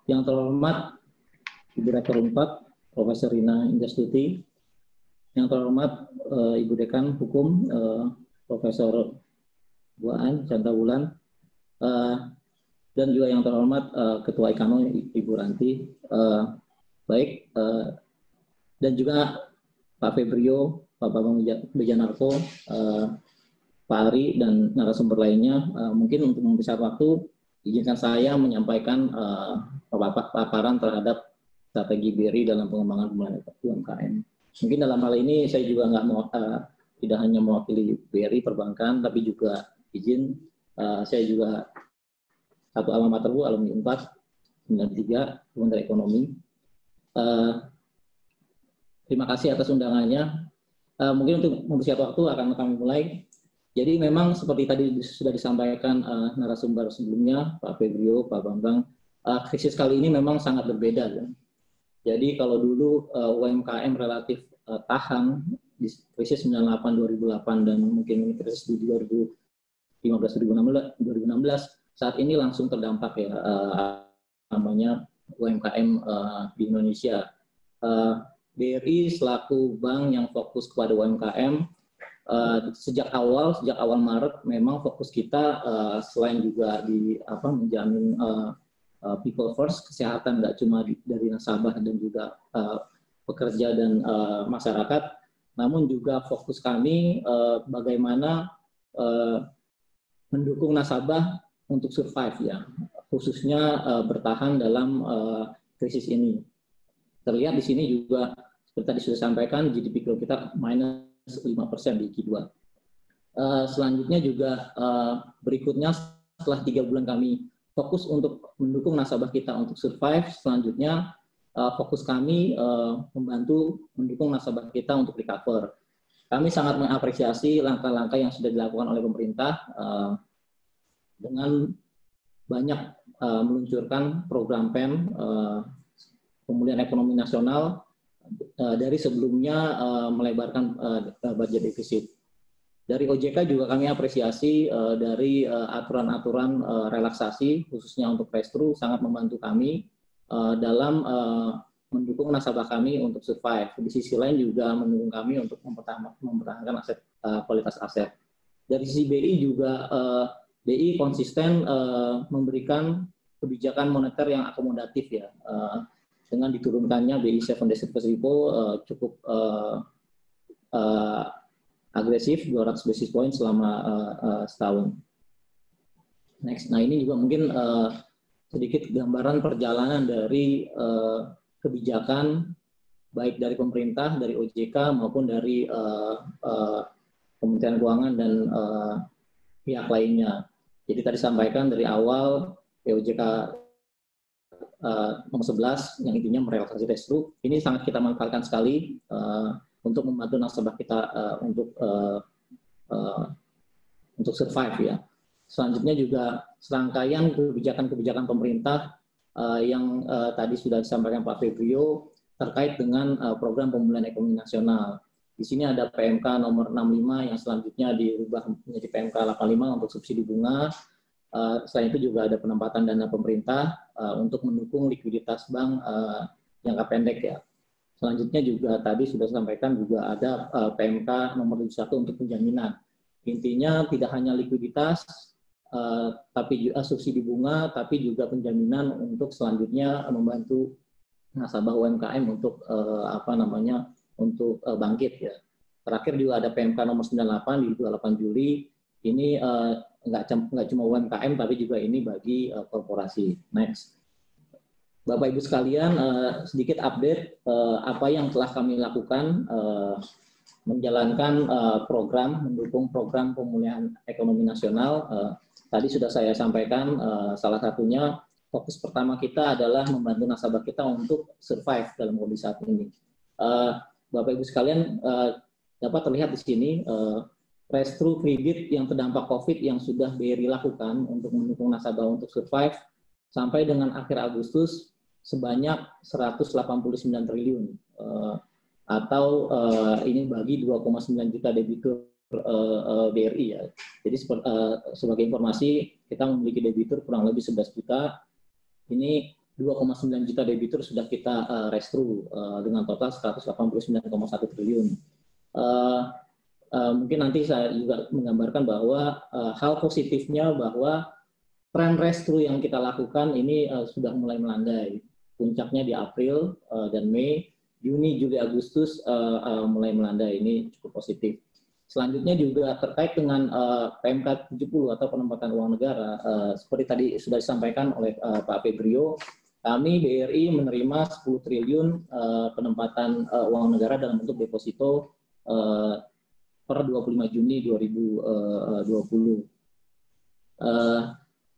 Yang terhormat Ibu Rektor Unpad, Profesor Rina Indrastuti. Yang terhormat Ibu Dekan Hukum, Profesor Bu Aan Chandra Wulan. Dan juga yang terhormat Ketua Ikano Ibu Ranti. Dan juga Pak Febrio, Pak Bambang Wijanarko, Pak Ari, dan narasumber lainnya. Mungkin untuk mempersingkat waktu, izinkan saya menyampaikan paparan terhadap strategi BRI dalam pengembangan UMKM. Mungkin dalam hal ini saya juga tidak hanya mewakili BRI perbankan, tapi juga izin saya juga satu alma mater alumni Unpad 93 Kementerian Ekonomi. Terima kasih atas undangannya. Mungkin untuk mempersingkat waktu akan kami mulai. Jadi memang seperti tadi sudah disampaikan narasumber sebelumnya, Pak Febrio, Pak Bambang, krisis kali ini memang sangat berbeda. Ya. Jadi kalau dulu UMKM relatif tahan di krisis 98-2008 dan mungkin krisis di 2015-2016, saat ini langsung terdampak ya namanya UMKM di Indonesia. BRI selaku bank yang fokus kepada UMKM, sejak awal Maret memang fokus kita selain juga di menjamin people first, kesehatan nggak cuma dari nasabah dan juga pekerja dan masyarakat, namun juga fokus kami bagaimana mendukung nasabah untuk survive ya, khususnya bertahan dalam krisis ini. Terlihat di sini juga seperti tadi sudah sampaikan, GDP kita minus 5% di Q2. Selanjutnya juga berikutnya setelah 3 bulan kami fokus untuk mendukung nasabah kita untuk survive, selanjutnya fokus kami membantu mendukung nasabah kita untuk recover. Kami sangat mengapresiasi langkah-langkah yang sudah dilakukan oleh pemerintah dengan banyak meluncurkan program PEN pemulihan ekonomi nasional dari sebelumnya melebarkan budget defisit. Dari OJK juga kami apresiasi dari aturan-aturan relaksasi khususnya untuk pass-through sangat membantu kami dalam mendukung nasabah kami untuk survive. Di sisi lain juga mendukung kami untuk mempertahankan aset kualitas aset. Dari sisi BI juga BI konsisten memberikan kebijakan moneter yang akomodatif ya. Dengan diturunkannya BI 7 Days Reverse Repo cukup agresif 200 basis point selama setahun. Next, nah ini juga mungkin sedikit gambaran perjalanan dari kebijakan baik dari pemerintah, dari OJK maupun dari Kementerian Keuangan dan pihak lainnya. Jadi tadi sampaikan dari awal POJK nomor 11 yang intinya merelaksasi pass-through, ini sangat kita manfaatkan sekali untuk membantu nasabah kita untuk survive ya. Selanjutnya juga serangkaian kebijakan-kebijakan pemerintah yang tadi sudah disampaikan Pak Febrio terkait dengan program pemulihan ekonomi nasional. Di sini ada PMK nomor 65 yang selanjutnya dirubah menjadi PMK 85 untuk subsidi bunga. Selain itu juga ada penempatan dana pemerintah untuk mendukung likuiditas bank jangka pendek ya. Selanjutnya juga tadi sudah disampaikan juga ada PMK nomor 71 untuk penjaminan. Intinya tidak hanya likuiditas, tapi juga subsidi bunga, tapi juga penjaminan untuk selanjutnya membantu nasabah UMKM untuk untuk bangkit ya. Terakhir juga ada PMK nomor 98 di 28 Juli. Ini nggak cuma UMKM tapi juga ini bagi korporasi. Next. Bapak Ibu sekalian, sedikit update apa yang telah kami lakukan menjalankan program, mendukung program pemulihan ekonomi nasional. Tadi sudah saya sampaikan, salah satunya fokus pertama kita adalah membantu nasabah kita untuk survive dalam kondisi saat ini. Bapak Ibu sekalian, dapat terlihat di sini restru kredit yang terdampak COVID yang sudah BRI lakukan untuk mendukung nasabah untuk survive sampai dengan akhir Agustus sebanyak 189 triliun atau ini bagi 2,9 juta debitur BRI ya. Jadi sebagai informasi kita memiliki debitur kurang lebih 11 juta. Ini 2,9 juta debitur sudah kita restru dengan total 189,1 triliun. Mungkin nanti saya juga menggambarkan bahwa hal positifnya bahwa tren restru yang kita lakukan ini sudah mulai melandai. Puncaknya di April dan Mei, Juni, Juli, Agustus mulai melandai. Ini cukup positif. Selanjutnya juga terkait dengan PMK 70 atau penempatan uang negara, seperti tadi sudah disampaikan oleh Pak Febrio, kami BRI menerima 10 triliun penempatan uang negara dalam bentuk deposito per 25 Juni 2020.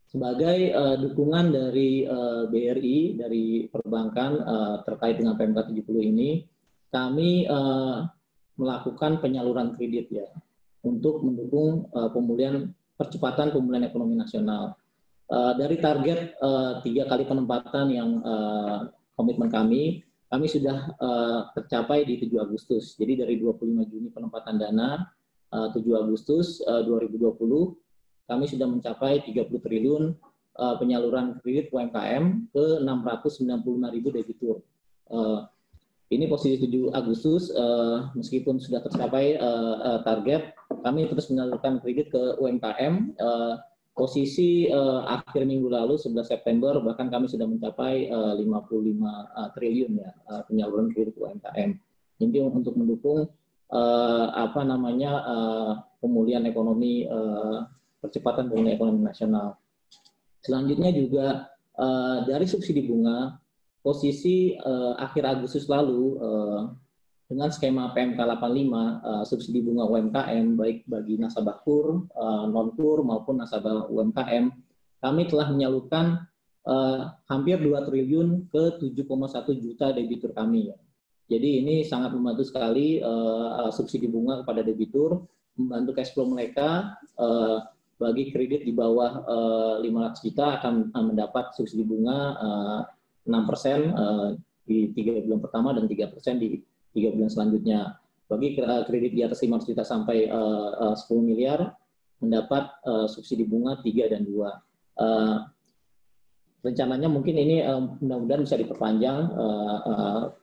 Sebagai dukungan dari BRI, dari perbankan terkait dengan PMK 70 ini, kami melakukan penyaluran kredit ya untuk mendukung percepatan pemulihan ekonomi nasional. Dari target 3 kali penempatan yang komitmen kami sudah tercapai di 7 Agustus. Jadi dari 25 Juni penempatan dana, 7 Agustus 2020, kami sudah mencapai 30 triliun penyaluran kredit UMKM ke 695.000 debitur. Ini posisi 7 Agustus, meskipun sudah tercapai target, kami terus menyalurkan kredit ke UMKM. Posisi akhir minggu lalu 11 September bahkan kami sudah mencapai 55 triliun ya penyaluran kredit UMKM. Ini untuk mendukung pemulihan ekonomi, percepatan pemulihan ekonomi nasional. Selanjutnya juga dari subsidi bunga, posisi akhir Agustus lalu dengan skema PMK 85, subsidi bunga UMKM baik bagi nasabah KUR, non-KUR maupun nasabah UMKM, kami telah menyalurkan hampir 2 triliun ke 7,1 juta debitur kami. Jadi ini sangat membantu sekali subsidi bunga kepada debitur, membantu cash flow mereka. Bagi kredit di bawah 500 juta akan mendapat subsidi bunga 6% di 3 bulan pertama dan 3% di 3 bulan selanjutnya. Bagi kredit di atas 500 juta sampai 10 miliar mendapat subsidi bunga 3 dan 2. Rencananya mungkin ini mudah-mudahan bisa diperpanjang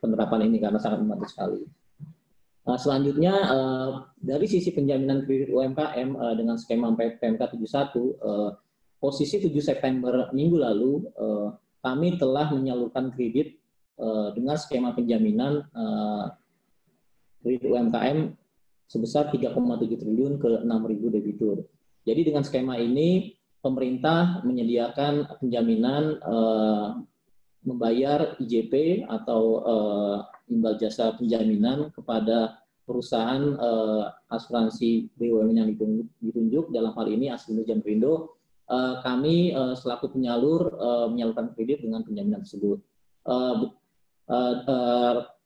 penerapan ini karena sangat membantu sekali. Selanjutnya dari sisi penjaminan kredit UMKM dengan skema PMK 71, posisi 7 September minggu lalu kami telah menyalurkan kredit dengan skema penjaminan kredit UMKM sebesar 3,7 triliun ke 6.000 debitur. Jadi dengan skema ini pemerintah menyediakan penjaminan membayar IJP atau imbal jasa penjaminan kepada perusahaan asuransi BUMN yang ditunjuk, dalam hal ini Aslindo Jamprindo. Kami selaku penyalur menyalurkan kredit dengan penjaminan tersebut.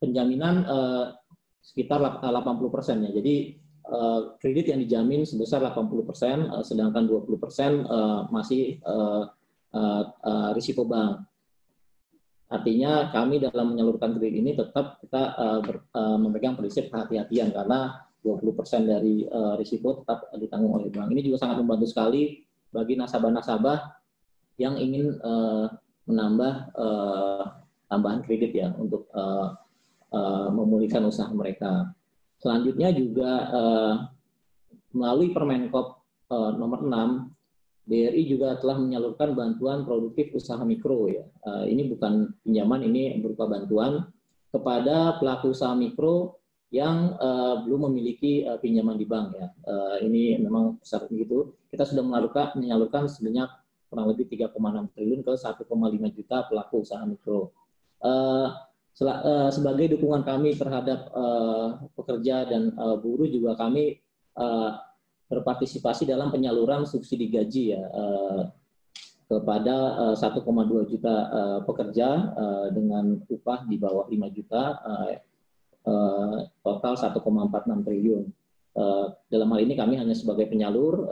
Penjaminan sekitar 80% ya. Jadi kredit yang dijamin sebesar 80%, sedangkan 20% masih risiko bank. Artinya kami dalam menyalurkan kredit ini tetap kita memegang prinsip kehati-hatian karena 20% dari risiko tetap ditanggung oleh bank. Ini juga sangat membantu sekali bagi nasabah-nasabah yang ingin menambah tambahan kredit ya untuk memulihkan usaha mereka. Selanjutnya juga melalui Permenkop nomor 6, BRI juga telah menyalurkan bantuan produktif usaha mikro ya. Ini bukan pinjaman, ini berupa bantuan kepada pelaku usaha mikro yang belum memiliki pinjaman di bank ya. Ini memang besar begitu. Kita sudah menyalurkan sebanyak kurang lebih 3,6 triliun ke 1,5 juta pelaku usaha mikro. Sebagai dukungan kami terhadap pekerja dan buruh juga kami berpartisipasi dalam penyaluran subsidi gaji ya kepada 1,2 juta pekerja dengan upah di bawah 5 juta. Total 1,46 triliun. Dalam hal ini kami hanya sebagai penyalur,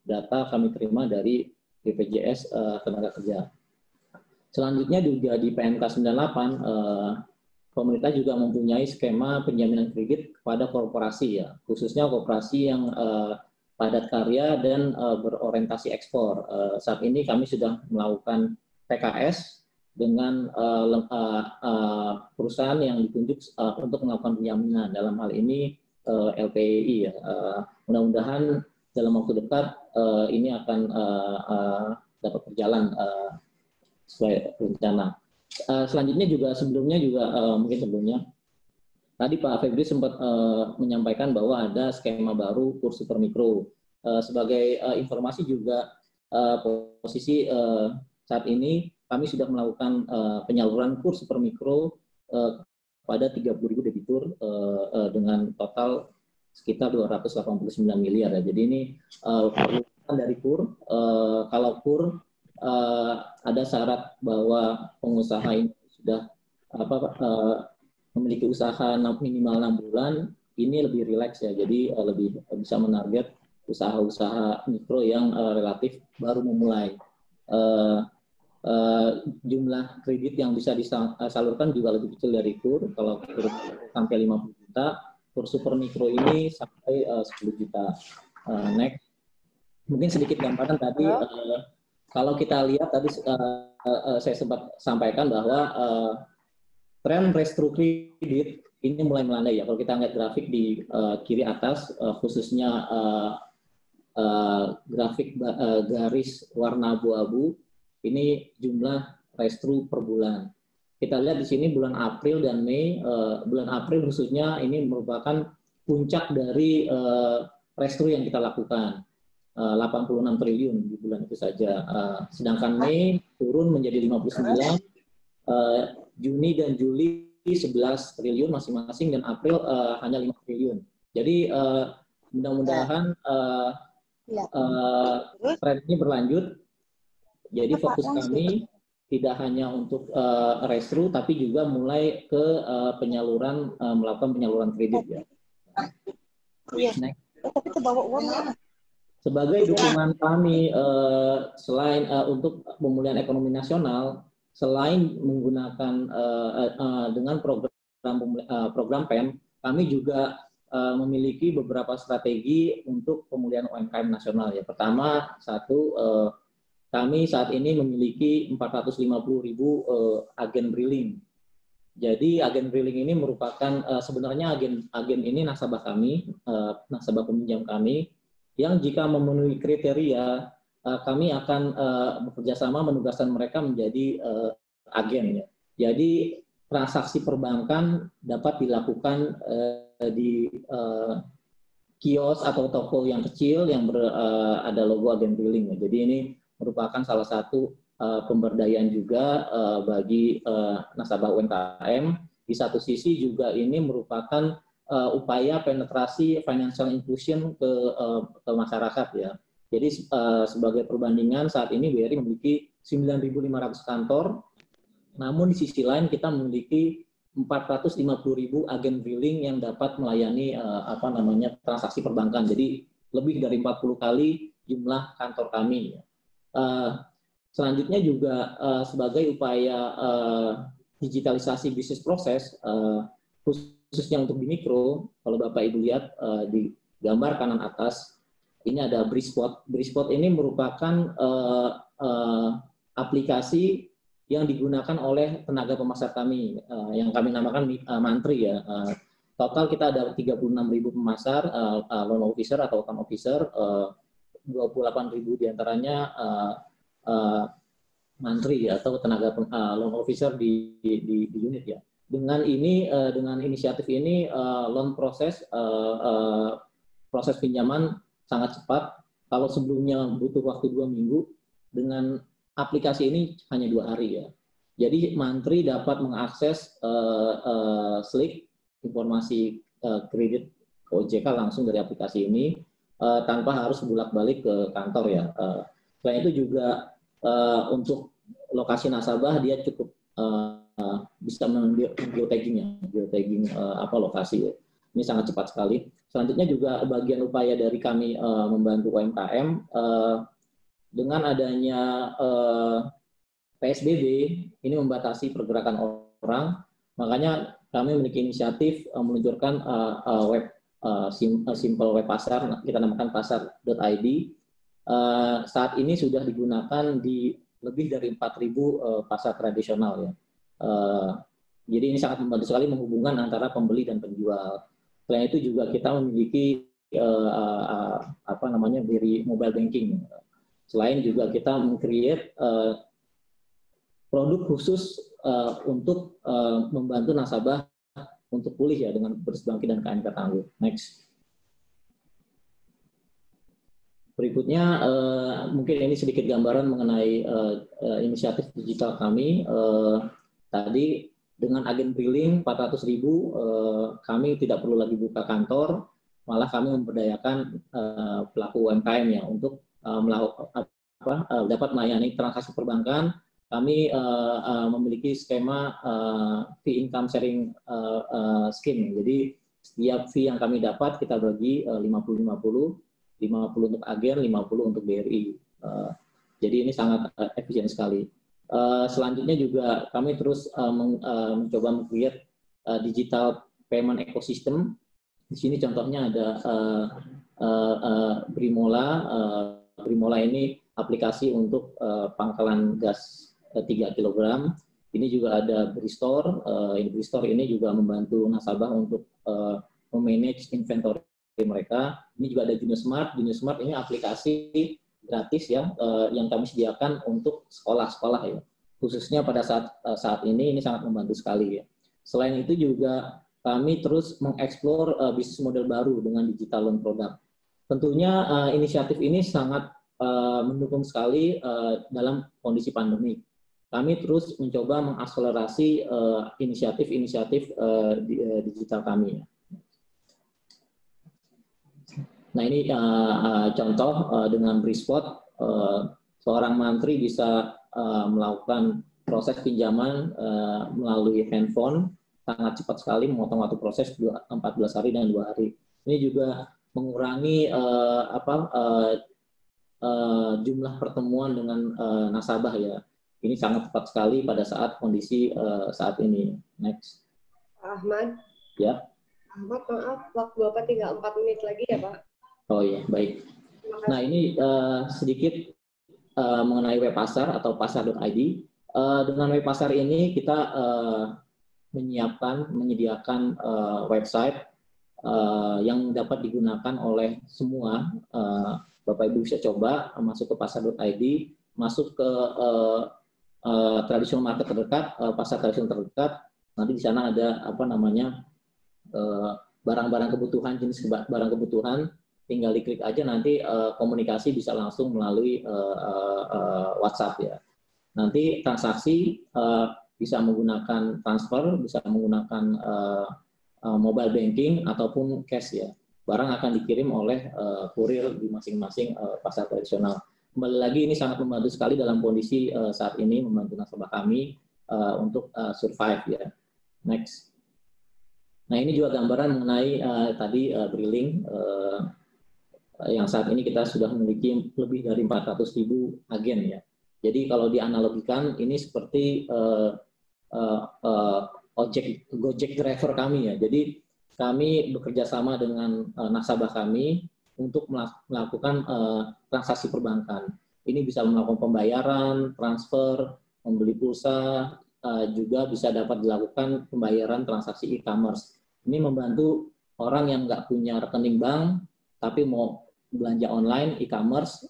data kami terima dari BPJS Tenaga Kerja. Selanjutnya juga di PMK 98, pemerintah juga mempunyai skema penjaminan kredit kepada korporasi ya, khususnya korporasi yang padat karya dan berorientasi ekspor. Saat ini kami sudah melakukan PKS dengan perusahaan yang ditunjuk untuk melakukan penjaminan, dalam hal ini LPI ya. Mudah-mudahan dalam waktu dekat ini akan dapat berjalan sesuai rencana. Selanjutnya juga sebelumnya tadi Pak Febri sempat menyampaikan bahwa ada skema baru KUR Super Mikro. Sebagai informasi juga posisi saat ini kami sudah melakukan penyaluran KUR Super Mikro pada 30.000 debitur dengan total sekitar 289 miliar ya. Jadi ini perluan dari KUR. Kalau KUR ada syarat bahwa pengusaha ini sudah memiliki usaha minimal 6 bulan, ini lebih rileks ya. Jadi lebih bisa menarget usaha-usaha mikro yang relatif baru memulai. Jumlah kredit yang bisa disalurkan juga lebih kecil dari KUR. Kalau KUR sampai 50 juta, KUR Super Mikro ini sampai 10 juta. Next, mungkin sedikit gambaran tadi. Kalau kita lihat tadi saya sempat sampaikan bahwa tren restru kredit ini mulai melandai ya. Kalau kita lihat grafik di kiri atas, khususnya grafik garis warna abu-abu, ini jumlah restru per bulan. Kita lihat di sini bulan April dan Mei. Bulan April khususnya ini merupakan puncak dari restru yang kita lakukan. 86 triliun di bulan itu saja. Sedangkan Mei turun menjadi 59, Juni dan Juli 11 triliun masing-masing, dan April hanya 5 triliun. Jadi mudah-mudahan tren ini berlanjut. Jadi fokus kami tidak hanya untuk restru, tapi juga mulai ke melakukan penyaluran kredit ya. Tapi kebawa uangnya. Sebagai dukungan kami selain untuk pemulihan ekonomi nasional, selain menggunakan dengan program PEM, kami juga memiliki beberapa strategi untuk pemulihan UMKM nasional ya. Pertama, kami saat ini memiliki 450.000 agen briling. Jadi agen briling ini merupakan sebenarnya agen ini nasabah kami, nasabah peminjam kami, yang jika memenuhi kriteria kami akan bekerjasama menugaskan mereka menjadi agen ya. Jadi transaksi perbankan dapat dilakukan di kios atau toko yang kecil yang ada logo agen briling ya. Jadi ini merupakan salah satu pemberdayaan juga bagi nasabah UMKM. Di satu sisi juga ini merupakan upaya penetrasi financial inclusion ke masyarakat ya. Jadi sebagai perbandingan saat ini BRI memiliki 9.500 kantor, namun di sisi lain kita memiliki 450.000 agen briling yang dapat melayani transaksi perbankan. Jadi lebih dari 40 kali jumlah kantor kami. Selanjutnya juga sebagai upaya digitalisasi bisnis proses, khususnya untuk di mikro, kalau Bapak Ibu lihat di gambar kanan atas, ini ada Brispot. Brispot ini merupakan aplikasi yang digunakan oleh tenaga pemasar kami, yang kami namakan Mantri ya. Total kita ada 36.000 pemasar, loan officer atau account officer, 28.000 diantaranya Mantri atau tenaga loan officer di unit ya. dengan ini, dengan inisiatif ini, loan proses pinjaman sangat cepat. Kalau sebelumnya butuh waktu 2 minggu, dengan aplikasi ini hanya 2 hari ya. Jadi mantri dapat mengakses slip informasi kredit ke OJK langsung dari aplikasi ini tanpa harus bolak-balik ke kantor ya. Selain itu juga untuk lokasi nasabah dia cukup bisa geotagging lokasi ya. Ini sangat cepat sekali. Selanjutnya juga bagian upaya dari kami membantu UMKM dengan adanya PSBB ini membatasi pergerakan orang, makanya kami memiliki inisiatif meluncurkan simple web pasar, kita namakan pasar.id. Saat ini sudah digunakan di lebih dari 4.000 pasar tradisional ya. Jadi ini sangat membantu sekali menghubungkan antara pembeli dan penjual. Selain itu juga kita memiliki dari mobile banking. Selain juga kita meng-create produk khusus untuk membantu nasabah untuk pulih ya dengan bersih bangkit dan KMK tangguh. Next. Berikutnya mungkin ini sedikit gambaran mengenai inisiatif digital kami. Tadi dengan agen billing 400.000 kami tidak perlu lagi buka kantor, malah kami memberdayakan pelaku UMKM ya untuk melakukan dapat melayani transaksi perbankan. Kami memiliki skema fee income sharing scheme. Jadi setiap fee yang kami dapat kita bagi 50-50. 50 untuk agen, 50 untuk BRI. Jadi ini sangat efisien sekali. Selanjutnya juga kami terus mencoba meng-create digital payment ecosystem. Di sini contohnya ada Brimola. Brimola ini aplikasi untuk pangkalan gas 3 kg. Ini juga ada Bristore. Bristore ini juga membantu nasabah untuk memanage inventory mereka. Ini juga ada Junior Smart. Junior Smart ini aplikasi gratis ya yang kami sediakan untuk sekolah-sekolah ya. Khususnya pada saat ini sangat membantu sekali ya. Selain itu juga kami terus mengeksplor bisnis model baru dengan digital loan product. Tentunya inisiatif ini sangat mendukung sekali dalam kondisi pandemi. Kami terus mencoba mengakselerasi inisiatif-inisiatif digital kami ya. Nah ini contoh dengan Brispot, seorang mantri bisa melakukan proses pinjaman melalui handphone sangat cepat sekali, memotong waktu proses 14 hari dan 2 hari. Ini juga mengurangi jumlah pertemuan dengan nasabah ya. Ini sangat tepat sekali pada saat kondisi saat ini. Next. Pak Ahmad. Ya. Ahmad, maaf, waktu Bapak tinggal 4 menit lagi ya Pak. Oh iya, baik. Nah ini sedikit mengenai web pasar atau pasar.id. Dengan web pasar ini kita menyediakan website yang dapat digunakan oleh semua. Bapak Ibu bisa coba masuk ke pasar.id, masuk ke traditional market terdekat, pasar tradisional terdekat. Nanti di sana ada barang-barang kebutuhan, jenis barang kebutuhan. Tinggal diklik aja nanti komunikasi bisa langsung melalui WhatsApp ya. Nanti transaksi bisa menggunakan transfer, bisa menggunakan mobile banking ataupun cash ya. Barang akan dikirim oleh kurir di masing-masing pasar tradisional. Kembali lagi ini sangat membantu sekali dalam kondisi saat ini, membantu nasabah kami untuk survive ya. Next. Nah ini juga gambaran mengenai tadi Briling. Yang saat ini kita sudah memiliki lebih dari 400.000 agen ya. Jadi kalau dianalogikan ini seperti Gojek driver kami ya. Jadi kami bekerja sama dengan nasabah kami untuk melakukan transaksi perbankan. Ini bisa melakukan pembayaran, transfer, membeli pulsa, juga bisa dapat dilakukan pembayaran transaksi e-commerce. Ini membantu orang yang nggak punya rekening bank tapi mau belanja online e-commerce,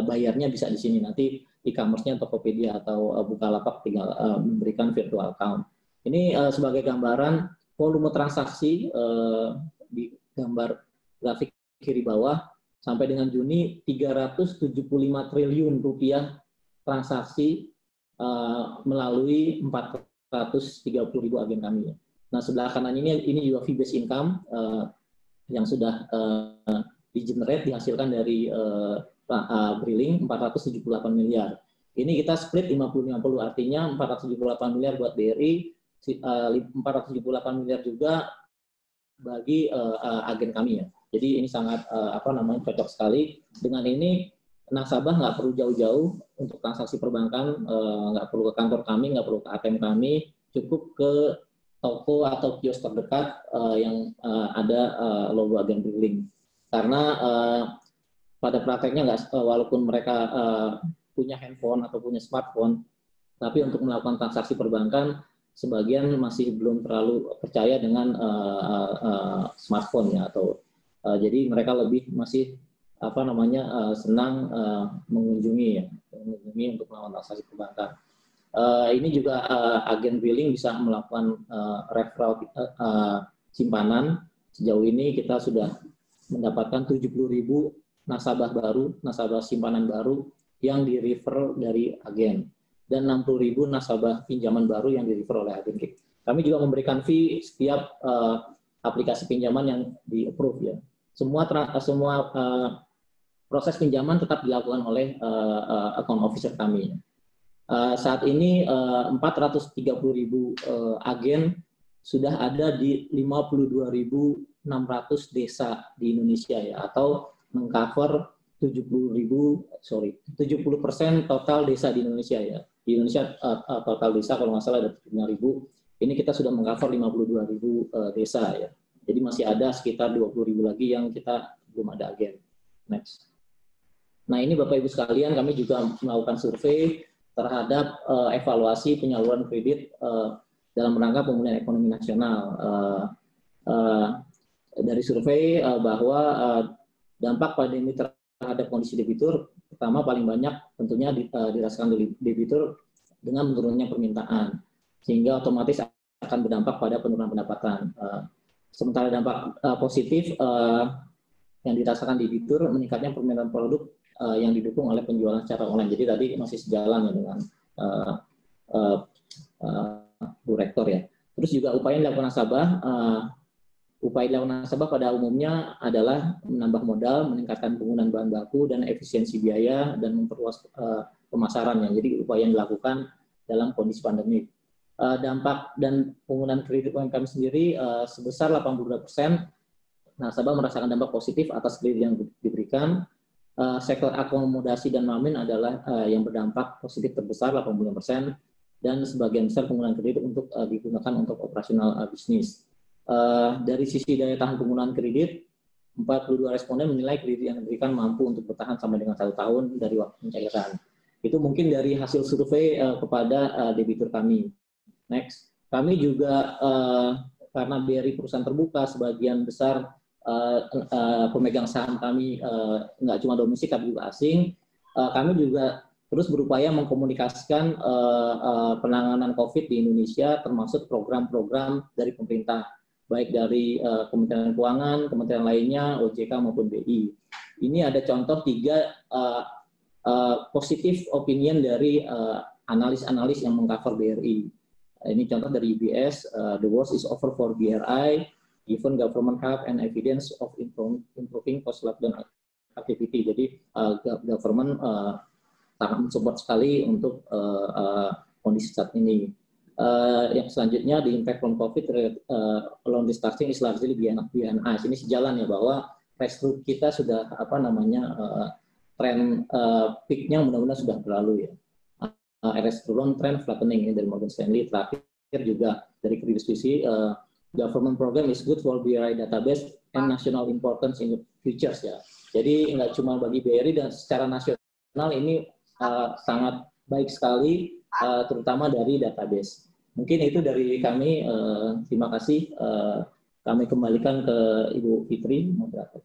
bayarnya bisa di sini. Nanti e-commerce-nya Tokopedia atau Bukalapak tinggal memberikan virtual account. Ini sebagai gambaran volume transaksi di gambar grafik kiri bawah sampai dengan Juni 375 triliun rupiah transaksi melalui 430.000 agen kami. Nah, sebelah kanan ini juga fee based income yang sudah di-generate, dihasilkan dari Briling 478 miliar. Ini kita split 50-50, artinya 478 miliar buat BRI, 478 miliar juga bagi agen kami ya. Jadi ini sangat cocok sekali. Dengan ini nasabah nggak perlu jauh-jauh untuk transaksi perbankan, nggak perlu ke kantor kami, nggak perlu ke ATM kami, cukup ke toko atau kios terdekat yang ada logo agen Briling. Karena pada prakteknya walaupun mereka punya handphone atau punya smartphone, tapi untuk melakukan transaksi perbankan sebagian masih belum terlalu percaya dengan smartphone ya, atau jadi mereka lebih masih senang mengunjungi untuk melakukan transaksi perbankan. Ini juga agen Briling bisa melakukan referral simpanan. Sejauh ini kita sudah mendapatkan 70.000 nasabah baru, nasabah simpanan baru yang di-refer dari agen, dan 60.000 nasabah pinjaman baru yang di-refer oleh agen. Kami juga memberikan fee setiap aplikasi pinjaman yang di-approve ya. Semua proses pinjaman tetap dilakukan oleh account officer kami. Saat ini 430.000 agen sudah ada di 52.600 desa di Indonesia ya, atau mengcover 70% total desa di Indonesia ya. Di Indonesia total desa kalau nggak salah ada 75.000. Ini kita sudah mengcover 52.000 desa ya. Jadi masih ada sekitar 20.000 lagi yang kita belum ada agen. Next. Nah, ini Bapak Ibu sekalian, kami juga melakukan survei terhadap evaluasi penyaluran kredit dalam rangka pemulihan ekonomi nasional. Dari survei bahwa dampak pandemi terhadap kondisi debitur, pertama paling banyak tentunya dirasakan debitur dengan menurunnya permintaan, sehingga otomatis akan berdampak pada penurunan pendapatan. Sementara dampak positif yang dirasakan debitur, meningkatnya permintaan produk yang didukung oleh penjualan secara online. Jadi tadi masih sejalan ya dengan Bu Rektor ya. Terus juga upaya yang dilakukan nasabah, pada umumnya adalah menambah modal, meningkatkan penggunaan bahan baku dan efisiensi biaya, dan memperluas pemasarannya. Jadi upaya yang dilakukan dalam kondisi pandemi. Dampak dan penggunaan kredit UMKM sendiri sebesar 82%, nasabah merasakan dampak positif atas kredit yang diberikan. Sektor akomodasi dan mamin adalah yang berdampak positif terbesar 85%, dan sebagian besar penggunaan kredit untuk digunakan untuk operasional bisnis. Dari sisi daya tahan penggunaan kredit, 42 responden menilai kredit yang diberikan mampu untuk bertahan sampai dengan 1 tahun dari waktu pencairan. Itu mungkin dari hasil survei kepada debitur kami. Next, kami juga karena BRI perusahaan terbuka, sebagian besar pemegang saham kami nggak cuma domestik tapi juga asing. Kami juga terus berupaya mengkomunikasikan penanganan COVID di Indonesia, termasuk program-program dari pemerintah, baik dari Kementerian Keuangan, kementerian lainnya, OJK maupun BI. Ini ada contoh 3 positif opinion dari analis-analis yang mengcover BRI. Ini contoh dari UBS, the worst is over for BRI, given government have and evidence of improving post-lockdown activity. Jadi government sangat mensupport sekali untuk kondisi saat ini. Yang selanjutnya, the impact from COVID loan restructuring is largely behind us. Ini sejalan ya, bahwa restructuring kita sudah tren peak-nya mudah-mudahan sudah berlalu ya. Loan trend flattening, ini dari Morgan Stanley. Terakhir juga dari Credit Suisse, government program is good for BRI database and national importance in the futures ya. Jadi nggak cuma bagi BRI, dan secara nasional ini sangat baik sekali, terutama dari database. Mungkin itu dari kami. Terima kasih. Kami kembalikan ke Ibu Fitri, moderator.